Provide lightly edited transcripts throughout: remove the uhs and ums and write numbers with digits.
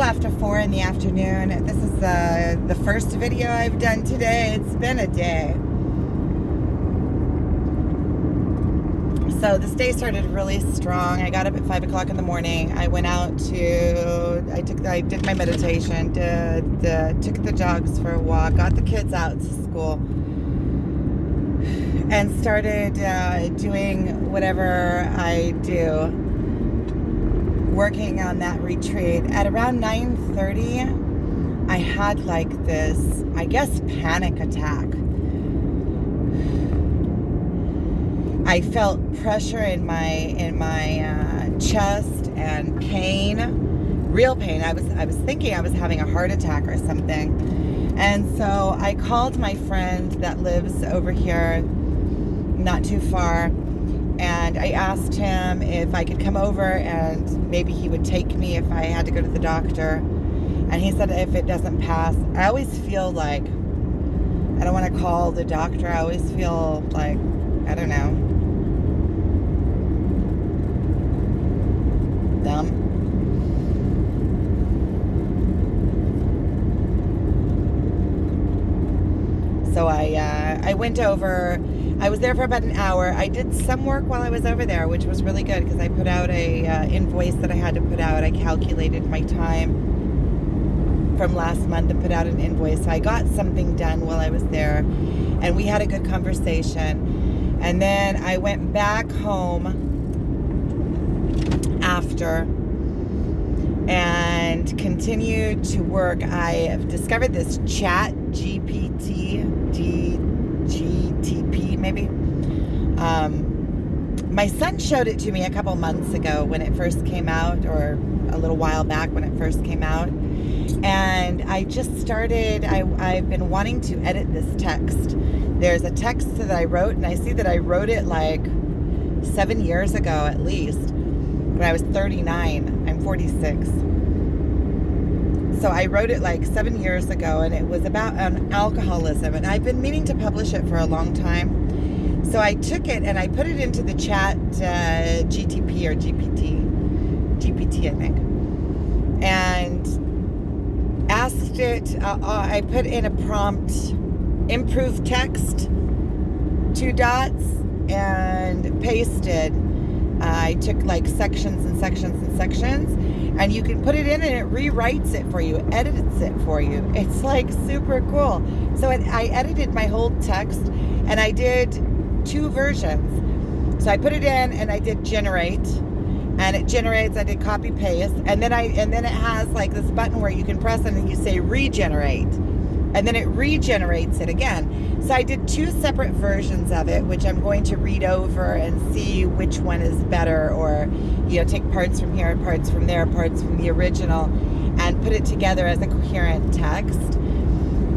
after 4 in the afternoon. This is the first video I've done today. It's been a day. So this day started really strong. I got up at 5 o'clock in the morning. I went out I did my meditation, took the dogs for a walk, got the kids out to school, and started doing whatever I do, working on that retreat. At around 9:30, I had like this, I guess, panic attack. I felt pressure in my chest and pain, real pain. I was thinking I was having a heart attack or something. And so I called my friend that lives over here, not too far, and I asked him if I could come over and maybe he would take me if I had to go to the doctor. And he said if it doesn't pass, I always feel like, I don't want to call the doctor, I always feel like, I don't know, dumb. So I went over. I was there for about an hour. I did some work while I was over there, which was really good because I put out a invoice that I had to put out. I calculated my time from last month and put out an invoice. So I got something done while I was there, and we had a good conversation. And then I went back home after and continued to work. I have discovered this Chat GPT, GTP maybe. My son showed it to me a couple months ago when it first came out, or a little while back when it first came out. And I just started, I've been wanting to edit this text. There's a text that I wrote, and I see that I wrote it like 7 years ago at least, when I was 39. I'm 46. So I wrote it like 7 years ago, and it was about alcoholism, and I've been meaning to publish it for a long time. So I took it and I put it into the Chat GTP or GPT I think, and asked it, I put in a prompt, improve text, 2 dots, and pasted. I took like sections and sections and sections, and you can put it in and it rewrites it for you, edits it for you. It's like super cool. So I edited my whole text, and I did 2 versions. So I put it in and I did generate, and it generates. I did copy paste, and then it has like this button where you can press it and you say regenerate, and then it regenerates it again. So I did 2 separate versions of it, which I'm going to read over and see which one is better, or take parts from here, parts from there, parts from the original, and put it together as a coherent text.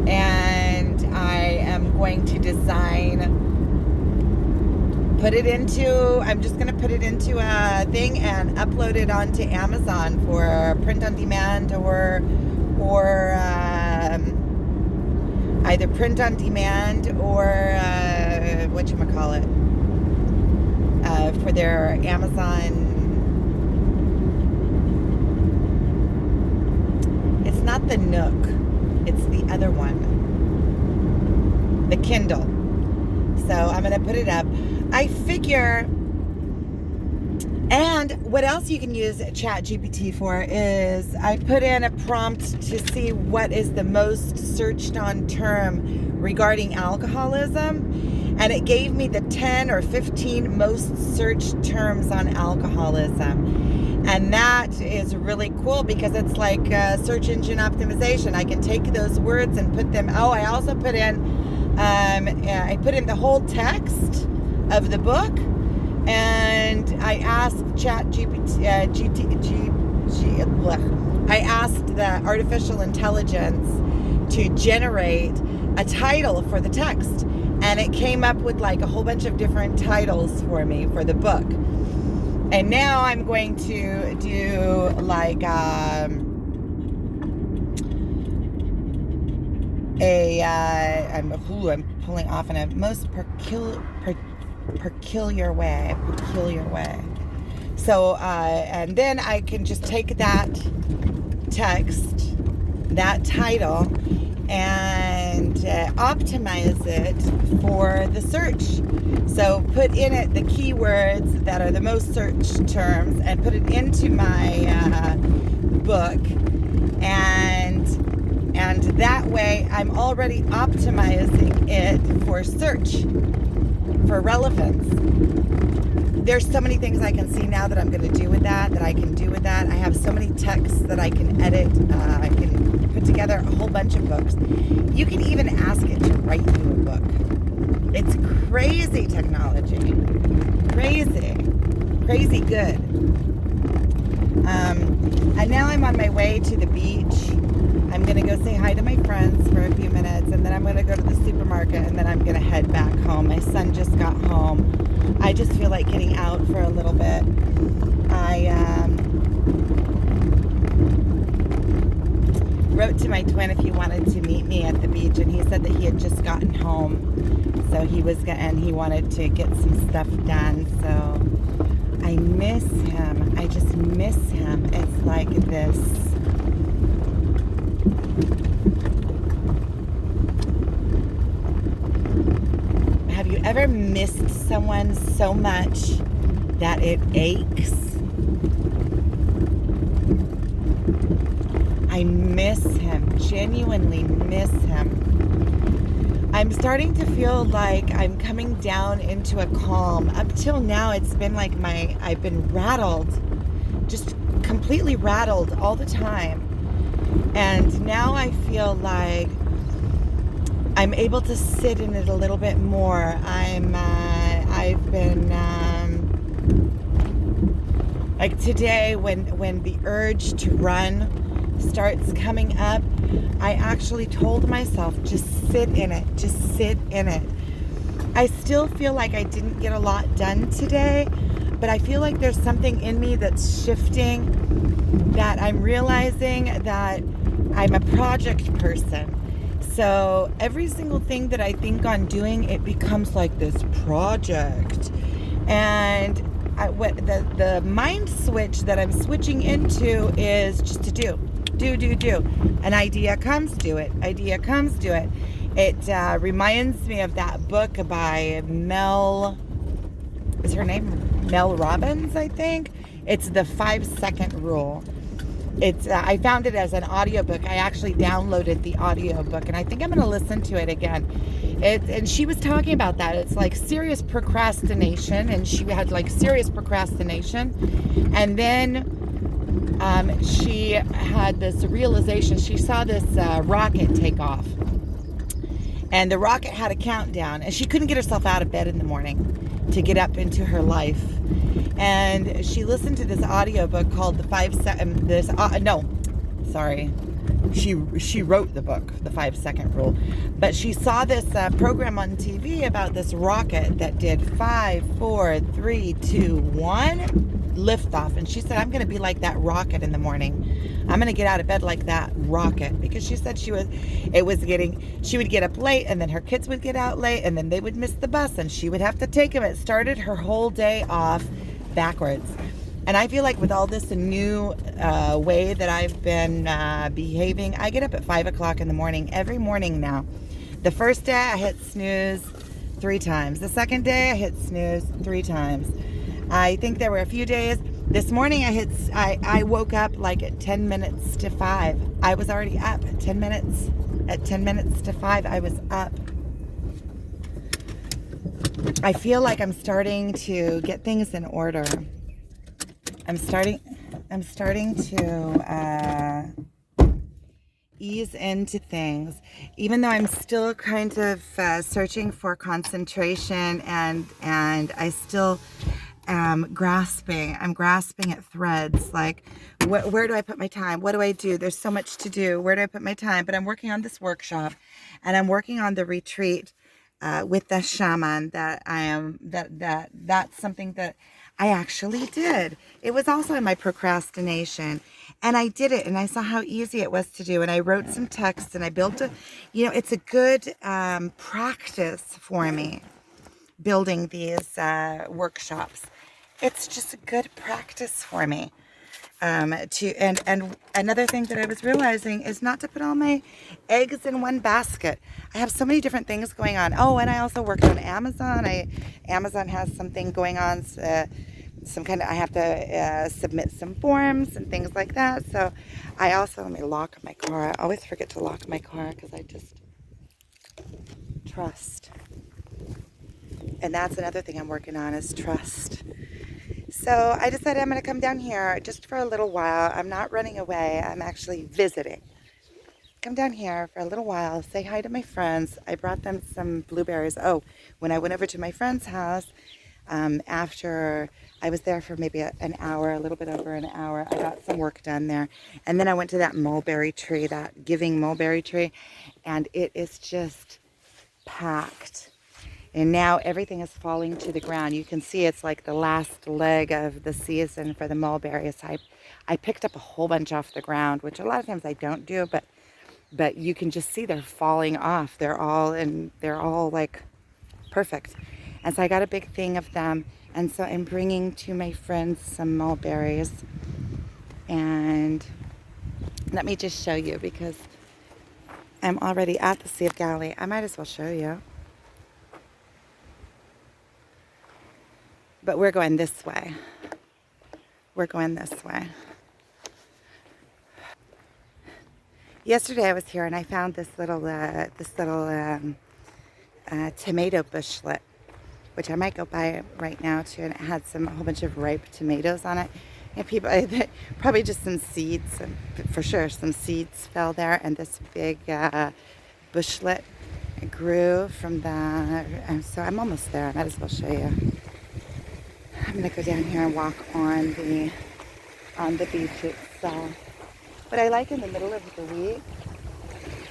And I am going to I'm just going to put it into a thing and upload it onto Amazon for print on demand, or either print on demand or whatchamacallit, for their Amazon. It's not the Nook, it's the other one, the Kindle. So I'm going to put it up. I figure, and what else you can use Chat GPT for is I put in a prompt to see what is the most searched on term regarding alcoholism, and it gave me the 10 or 15 most searched terms on alcoholism. And that is really cool because it's like search engine optimization. I can take those words and put them, I also put in, I put in the whole text of the book, and I asked Chat GPT, I asked the artificial intelligence to generate a title for the text, and it came up with like a whole bunch of different titles for me for the book. And now I'm going to do like I'm pulling off in a most peculiar way. So, and then I can just take that text, that title, and optimize it for the search. So put in it the keywords that are the most searched terms and put it into my book, and that way I'm already optimizing it for search, for relevance. There's so many things I can see now that I'm going to do with that I can do with that. I have so many texts that I can edit. I can put together a whole bunch of books. You can even ask it to write you a book. It's crazy technology. Crazy good. And now I'm on my way to the beach. I'm going to go say hi to my friends for a few minutes, and then I'm going to go to the supermarket, and then I'm going to head back home. My son just got home. I just feel like getting out for a little bit. I wrote to my twin if he wanted to meet me at the beach, and he said that he had just gotten home, so he wanted to get some stuff done. So I miss him. I just miss him. It's like this. Have you ever missed someone so much that it aches? I miss him, genuinely miss him. I'm starting to feel like I'm coming down into a calm. Up till now, it's been like I've been rattled, just completely rattled all the time. And now I feel like I'm able to sit in it a little bit more. I've been, like today when the urge to run starts coming up, I actually told myself, just sit in it, just sit in it. I still feel like I didn't get a lot done today, but I feel like there's something in me that's shifting, that I'm realizing that I'm a project person. So every single thing that I think on doing, it becomes like this project. And the mind switch that I'm switching into is just to do. An idea comes, do it. Idea comes, do it. It reminds me of that book by Mel, is her name Mel Robbins, I think? It's the 5-second rule. It's I found it as an audiobook. I actually downloaded the audiobook, and I think I'm going to listen to it again. And she was talking about that. It's like serious procrastination, and she had like serious procrastination. And then she had this realization. She saw this rocket take off, and the rocket had a countdown, and she couldn't get herself out of bed in the morning to get up into her life. And she listened to this audiobook called She wrote the book, The 5-Second Rule. But she saw this program on TV about this rocket that did 5, 4, 3, 2, 1 liftoff. And she said, I'm going to be like that rocket in the morning. I'm going to get out of bed like that rocket. Because she said she would get up late, and then her kids would get out late, and then they would miss the bus, and she would have to take them. It started her whole day off backwards. And I feel like with all this new way that I've been behaving, I get up at 5 o'clock in the morning every morning now. The first day I hit snooze 3 times. The second day I hit snooze 3 times. I think there were a few days. This morning I woke up like at 10 minutes to 5. I was already up at 10 minutes. At 10 minutes to 5, I was up. I feel like I'm starting to get things in order. I'm starting to ease into things, even though I'm still kind of searching for concentration, and I still am grasping. I'm grasping at threads. Like, where do I put my time? What do I do? There's so much to do. Where do I put my time? But I'm working on this workshop, and I'm working on the retreat with the shaman. That's something that I actually did. It was also in my procrastination, and I did it, and I saw how easy it was to do, and I wrote some text, and I built it's a good practice for me, building these workshops. It's just a good practice for me. And another thing that I was realizing is not to put all my eggs in one basket. I have so many different things going on. Oh, and I also worked on Amazon. Amazon has something going on, some kind of, I have to submit some forms and things like that. So I also, let me lock my car. I always forget to lock my car because I just trust. And that's another thing I'm working on, is trust. So I decided I'm going to come down here just for a little while. I'm not running away. I'm actually visiting. Come down here for a little while, say hi to my friends. I brought them some blueberries. Oh, when I went over to my friend's house, after I was there for maybe an hour, a little bit over an hour, I got some work done there. And then I went to that mulberry tree, that giving mulberry tree, and it is just packed. And now everything is falling to the ground. You can see it's like the last leg of the season for the mulberries. I picked up a whole bunch off the ground, which a lot of times I don't do, but you can just see they're falling off. They're all like perfect. And so I got a big thing of them. And so I'm bringing to my friends some mulberries. And let me just show you, because I'm already at the Sea of Galilee. I might as well show you. But we're going this way. We're going this way. Yesterday I was here and I found this little tomato bushlet, which I might go buy right now too. And it had a whole bunch of ripe tomatoes on it. And people, probably just some seeds, for sure, some seeds fell there. And this big bushlet grew from that. And so I'm almost there. I might as well show you. I'm gonna go down here and walk on the beach itself. What I like in the middle of the week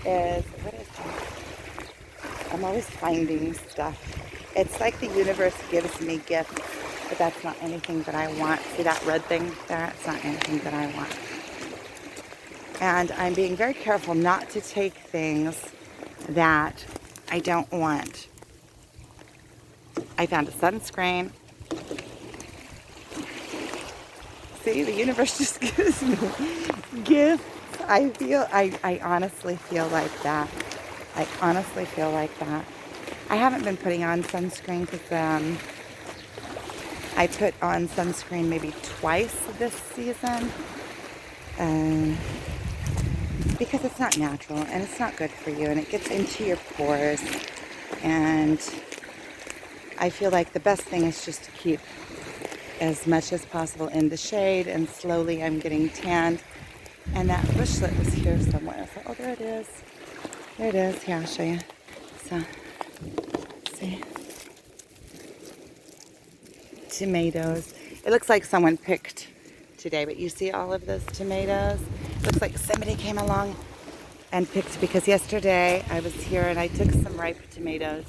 is, what is that? I'm always finding stuff. It's like the universe gives me gifts, but that's not anything that I want. See that red thing there? It's not anything that I want. And I'm being very careful not to take things that I don't want. I found a sunscreen. See, the universe just gives me gifts. I honestly feel like that. I honestly feel like that. I haven't been putting on sunscreen because I put on sunscreen maybe twice this season. Because it's not natural and it's not good for you and it gets into your pores. And I feel like the best thing is just to keep as much as possible in the shade, and slowly I'm getting tanned. And that bushlet was here somewhere. So, oh, there it is. There it is. Here, I'll show you. So, see. Tomatoes. It looks like someone picked today, but you see all of those tomatoes? It looks like somebody came along and picked, because yesterday I was here and I took some ripe tomatoes.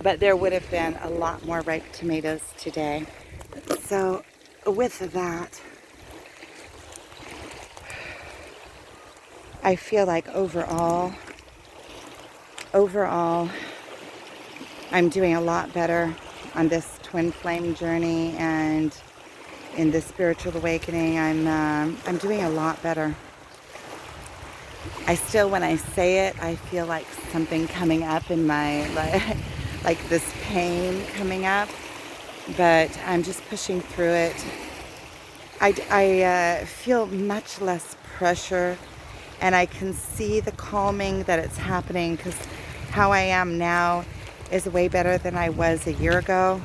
But there would have been a lot more ripe tomatoes today. So with that, I feel like overall, I'm doing a lot better on this twin flame journey, and in this spiritual awakening, I'm doing a lot better. I still, when I say it, I feel like something coming up in my, like this pain coming up. But I'm just pushing through it. I feel much less pressure, and I can see the calming that it's happening, because how I am now is way better than I was a year ago.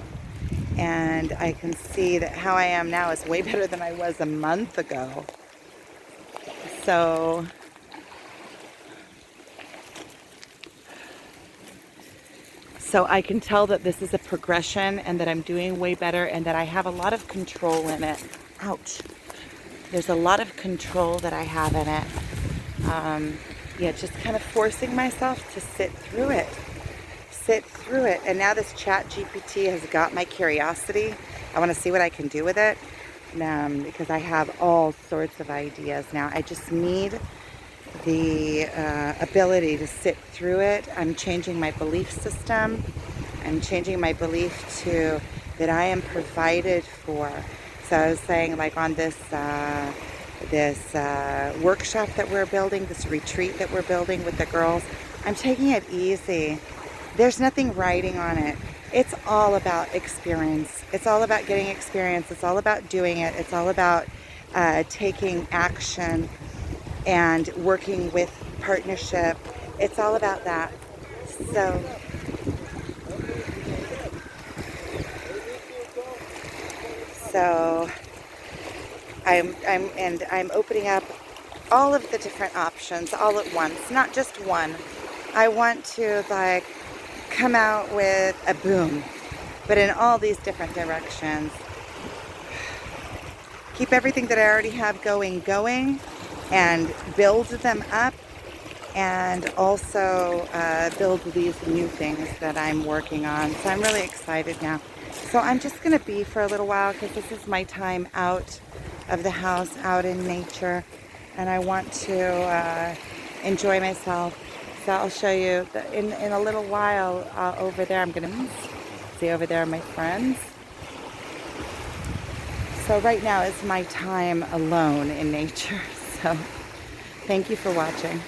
And I can see that how I am now is way better than I was a month ago. So I can tell that this is a progression and that I'm doing way better and that I have a lot of control in it. Ouch. There's a lot of control that I have in it. Yeah, just kind of forcing myself to sit through it. And now this Chat GPT has got my curiosity. I want to see what I can do with it, because I have all sorts of ideas now. I just need the ability to sit through it. I'm changing my belief system. I'm changing my belief to that I am provided for. So I was saying, like, on this workshop that we're building, this retreat that we're building with the girls, I'm taking it easy. There's nothing writing on it. It's all about experience. It's all about getting experience. It's all about doing it. It's all about taking action and working with partnership. It's all about that. So I'm opening up all of the different options all at once, not just one. I want to, like, come out with a boom, but in all these different directions. Keep everything that I already have going, and build them up, and also build these new things that I'm working on. So I'm really excited now. So I'm just going to be for a little while, because this is my time out of the house, out in nature, and I want to enjoy myself. So I'll show you in a little while over there. I'm going to see over there my friends. So right now is my time alone in nature. So thank you for watching.